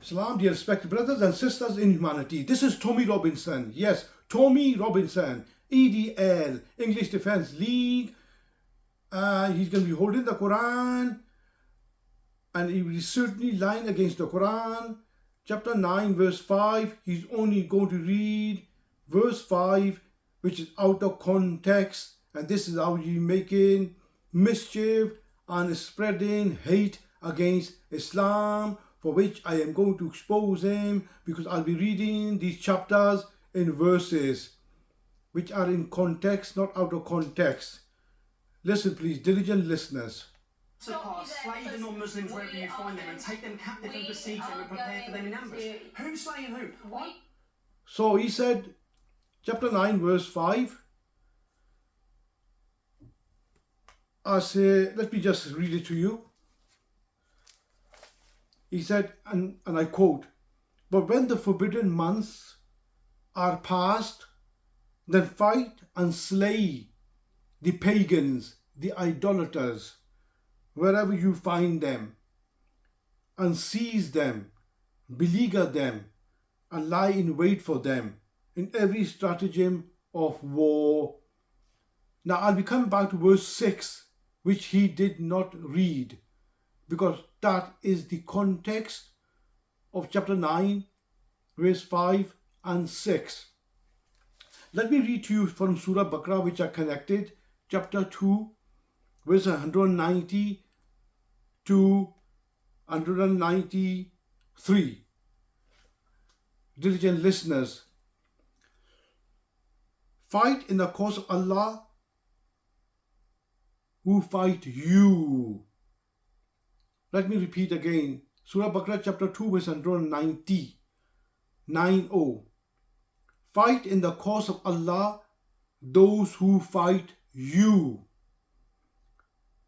Salam, dear respected brothers and sisters in humanity. This is Tommy Robinson. Yes, Tommy Robinson, EDL, English Defense League. He's going to be holding the Quran and he will certainly lying against the Quran. Chapter 9, verse 5, he's only going to read verse 5, which is out of context. And this is how you're making mischief and spreading hate against Islam, for which I am going to expose him, because I'll be reading these chapters in verses which are in context, not out of context. Listen, please, diligent listeners. Slay the non-Muslims wherever you find them and take them captive and besiege them and prepare for them in ambush. Who's slaying who? So he said, chapter 9, verse 5. Let me just read it to you. He said, and I quote, "But when the forbidden months are past, then fight and slay the pagans, the idolaters, wherever you find them, and seize them, beleaguer them, and lie in wait for them in every stratagem of war." Now I'll be coming back to verse 6, which he did not read, because that is the context of chapter 9, verse 5 and 6. Let me read to you from Surah Baqarah, which are connected, chapter 2, verse 190 to 193. Diligent listeners, fight in the cause of Allah who fight you. Let me repeat again. Surah Baqarah chapter 2 verse 190. 90. Fight in the cause of Allah those who fight you.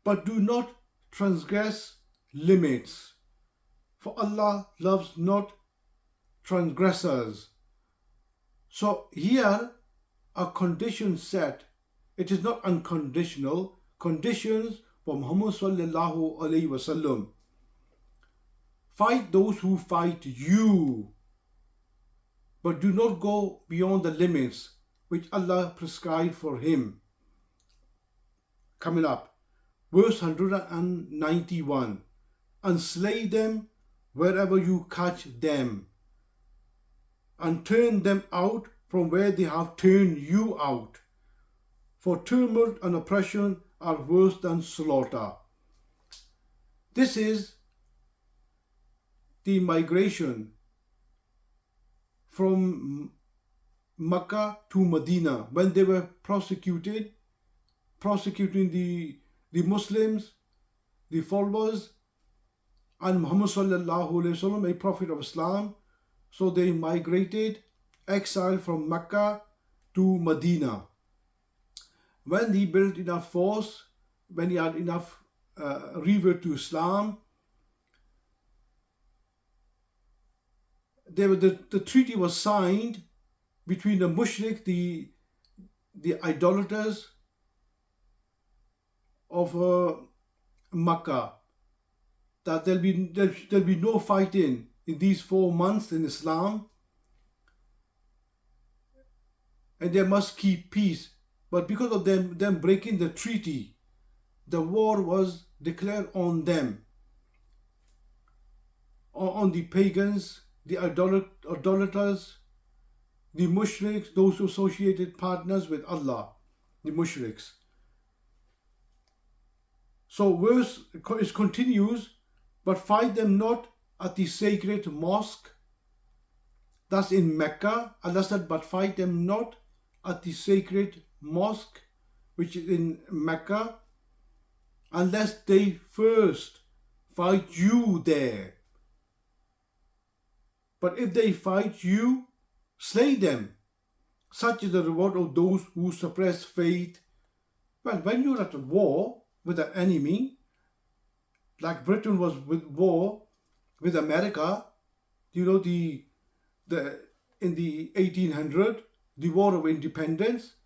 But do not transgress limits, for Allah loves not transgressors. So here a condition set. It is not unconditional. Conditions for Muhammad sallallahu alaihi wasallam. Fight those who fight you, but do not go beyond the limits which Allah prescribed for him. Coming up, verse 191. And slay them wherever you catch them, and turn them out from where they have turned you out. For tumult and oppression are worse than slaughter. This is the migration from Mecca to Medina, when they were prosecuting the Muslims, the followers, and Muhammad sallallahu alaihi wasallam, a prophet of Islam. So they migrated, exiled from Mecca to Medina. When he built enough force, when he had enough revert to Islam, the treaty was signed between the mushrik, the idolaters of Makkah, that there'll be no fighting in these 4 months in Islam, and they must keep peace. But because of them breaking the treaty, the war was declared on them, on the pagans, the idolaters, the mushriks, those who associated partners with Allah, the mushriks. So verse continues, but fight them not at the sacred mosque. Thus in Mecca, Allah said, but fight them not at the sacred mosque, which is in Mecca, unless they first fight you there. But if they fight you, slay them. Such is the reward of those who suppress faith. Well, when you're at war with an enemy, like Britain was with war with America, you know, in the 1800s, the War of Independence.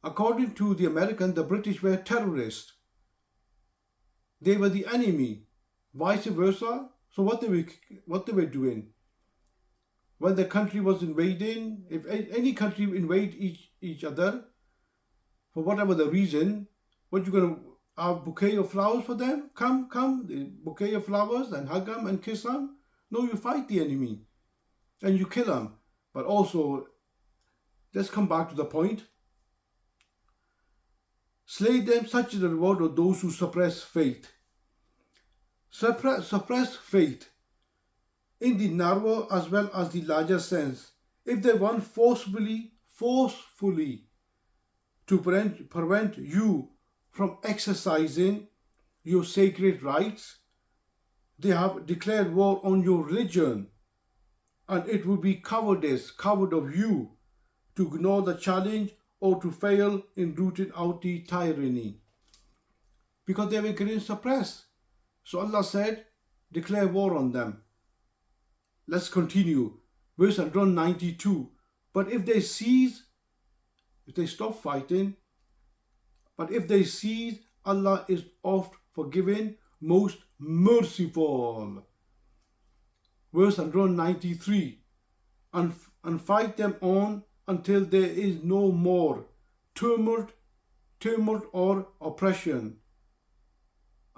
According to the Americans, the British were terrorists. They were the enemy. Vice versa. So what they were doing when the country was invading, if any country invade each other for whatever the reason, what you gonna have a bouquet of flowers for them? Come, the bouquet of flowers and hug them and kiss them? No, you fight the enemy and you kill them. But also, let's come back to the point. Slay them, such is the reward of those who suppress faith. Suppress faith in the narrow as well as the larger sense. If they want forcefully to prevent you from exercising your sacred rights, they have declared war on your religion, and it would be coward of you to ignore the challenge or to fail in rooting out the tyranny, because they were getting suppressed. So Allah said, declare war on them. Let's continue. Verse 192. But if they stop fighting, Allah is oft forgiving, most merciful. Verse 193. And fight them on until there is no more tumult or oppression,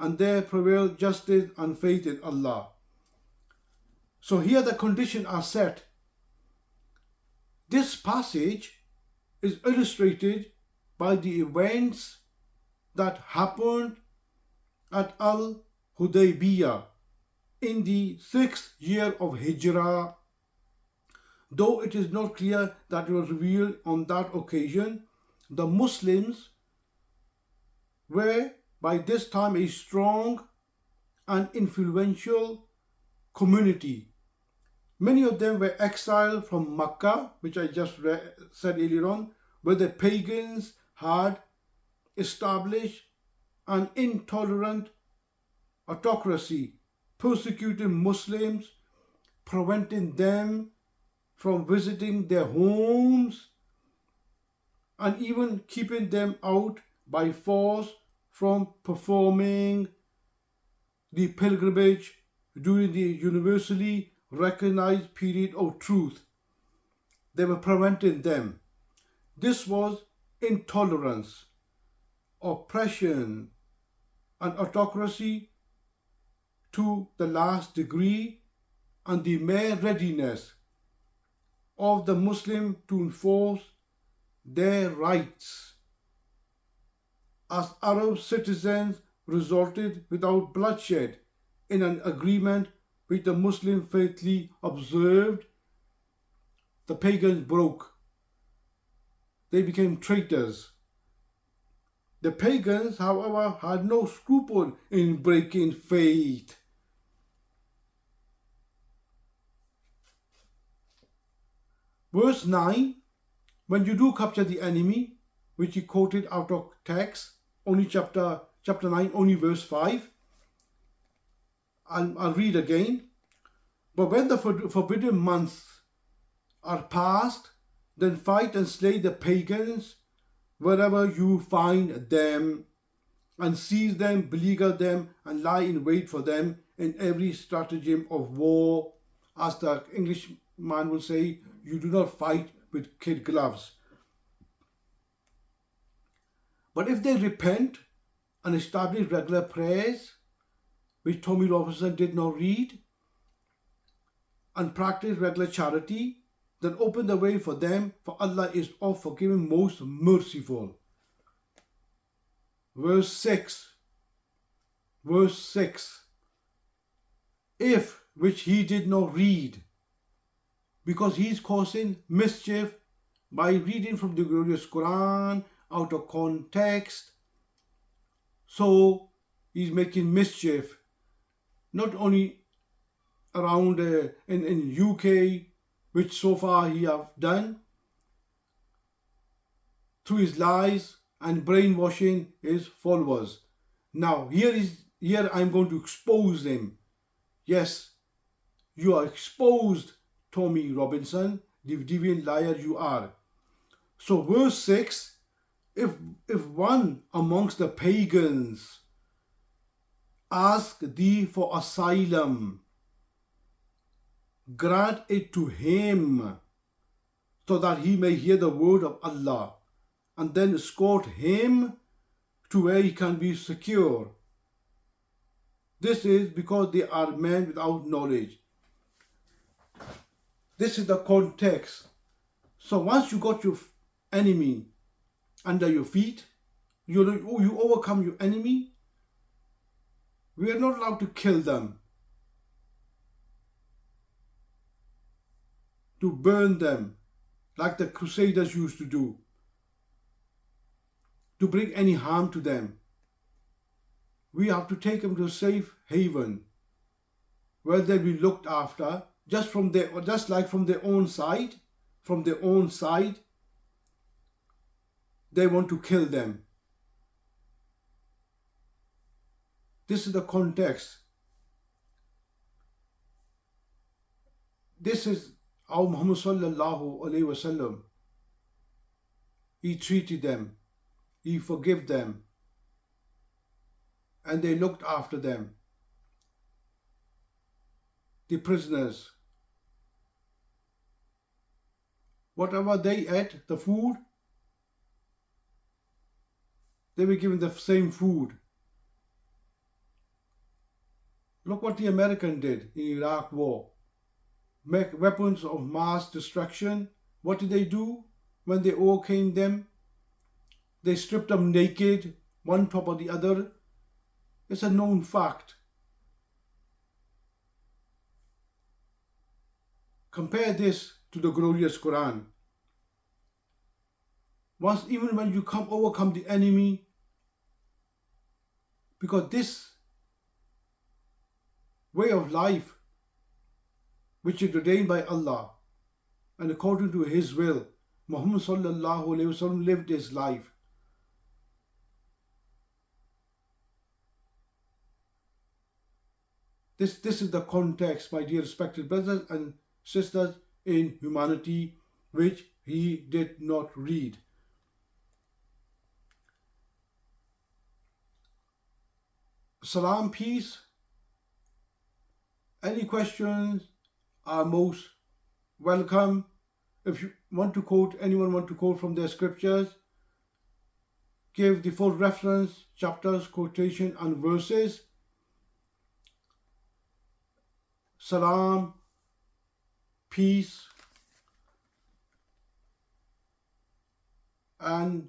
and there prevail justice and faith in Allah. So here the conditions are set. This passage is illustrated by the events that happened at Al-Hudaybiyah in the 6th year of Hijrah. Though it is not clear that it was revealed on that occasion, the Muslims were by this time a strong and influential community. Many of them were exiled from Mecca, which I just said earlier on, where the pagans had established an intolerant autocracy, persecuting Muslims, preventing them from visiting their homes, and even keeping them out by force from performing the pilgrimage during the universally recognized period of truth. They were preventing them. This was intolerance, oppression, and autocracy to the last degree, and the mere readiness of the Muslim to enforce their rights as Arab citizens resulted without bloodshed in an agreement which the Muslim faithfully observed. The pagans broke. They became traitors. The pagans, however, had no scruple in breaking faith. Verse 9, when you do capture the enemy, which he quoted out of text, only chapter 9, only verse 5. I'll read again. But when the forbidden months are past, then fight and slay the pagans wherever you find them, and seize them, beleaguer them, and lie in wait for them in every stratagem of war. As the Englishman will say, you do not fight with kid gloves. But if they repent and establish regular prayers, which Tommy Robinson did not read, and practice regular charity, then open the way for them, for Allah is oft forgiving, most merciful. Verse 6. If, which he did not read, because he is causing mischief by reading from the glorious Quran out of context. So he's making mischief not only around in UK, which so far he have done through his lies and brainwashing his followers. Now here I'm going to expose him. Yes, you are exposed, Tommy Robinson, the deviant liar you are. So verse 6, if one amongst the pagans ask thee for asylum grant it to him so that he may hear the word of Allah, and then escort him to where he can be secure. This is because they are men without knowledge. This is the context. So once you got your enemy under your feet, you overcome your enemy, we are not allowed to kill them, to burn them like the Crusaders used to do, to bring any harm to them. We have to take them to a safe haven where they'll be looked after, just like from their own side. From their own side, they want to kill them. This is the context. This is how Muhammad sallallahu alaihi wasallam, he treated them, he forgave them, and they looked after them. The prisoners, whatever they ate, the food, they were given the same food. Look what the American did in Iraq war. Make weapons of mass destruction. What did they do when they overcame them? They stripped them naked, one top of the other. It's a known fact. Compare this to the glorious Quran. Even when you overcome the enemy, because this way of life, which is ordained by Allah and according to His will, Muhammad sallallahu alaihi wasallam lived his life. This is the context, my dear respected brothers and sisters in humanity, which he did not read. Salam, peace. Any questions are most welcome. If you want to quote, anyone want to quote from their scriptures, give the full reference, chapters, quotation and verses. Salam, peace, and